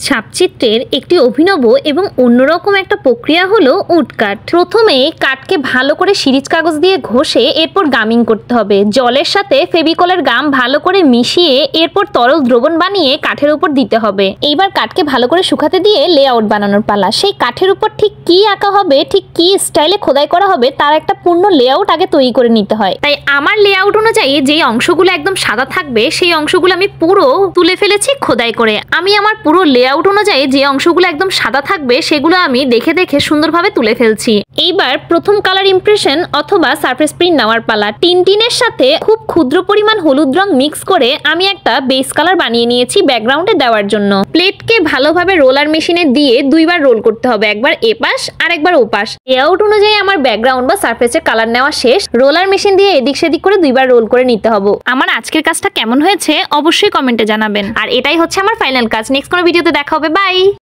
ছাপচিত্রের একটি অভিনব এবং অন্যরকম একটা প্রক্রিয়া হলো উডকাট। প্রথমে কাঠকে ভালো করে সিরিজ কাগজ দিয়ে ঘষে এরপর গামিং করতে হবে। জলের সাথে ফেভিকলের গাম ভালো করে মিশিয়ে এরপর তরল দ্রবণ বানিয়ে কাঠের উপর দিতে হবে। এইবার কাঠকে ভালো করে শুকাতে দিয়ে লেআউট বানানোর পালা। সেই কাঠের উপর ঠিক কি আঁকা হবে, ঠিক কি স্টাইলে খোদাই করা হবে তার একটা পূর্ণ লেআউট আগে তৈরি করে নিতে হয়। তাই আমার লেআউট অনুযায়ী যে অংশগুলো একদম সাদা থাকবে সেই অংশগুলো আমি পুরো তুলে ফেলেছি খোদাই করে। আমি আমার পুরো লেআউট অনুযায়ী যে অংশগুলো একদম সাদা থাকবে সেগুলো আমি দেখে দেখে সুন্দরভাবে তুলে ফেলছি। এইবার প্রথম কালার ইমপ্রেশন অথবা সারফেস প্রিন্ট নেওয়ার পালা। টিনটিনের সাথে খুব ক্ষুদ্র পরিমাণ হলুদ রং মিক্স করে আমি একটা বেস কালার বানিয়ে নিয়েছি ব্যাকগ্রাউন্ডে দেওয়ার জন্য। প্লেটকে ভালোভাবে রোলার মেশিনে দিয়ে দুইবার রোল করতে হবে, একবার এপাশ আর একবার ওপাশ। লেআউট অনুযায়ী আমার ব্যাকগ্রাউন্ড বা সারফেসের কালার নেওয়া শেষ। রোলার মেশিন দিয়ে এদিক সেদিক করে দুইবার রোল করে নিতে হবে। আমার আজকের কাজটা কেমন হয়েছে অবশ্যই কমেন্টে জানাবেন। আর এটাই হচ্ছে আমার ফাইনাল কাজ। নেক্সট কোনো ভিডিওতে দেখা হবে। বাই।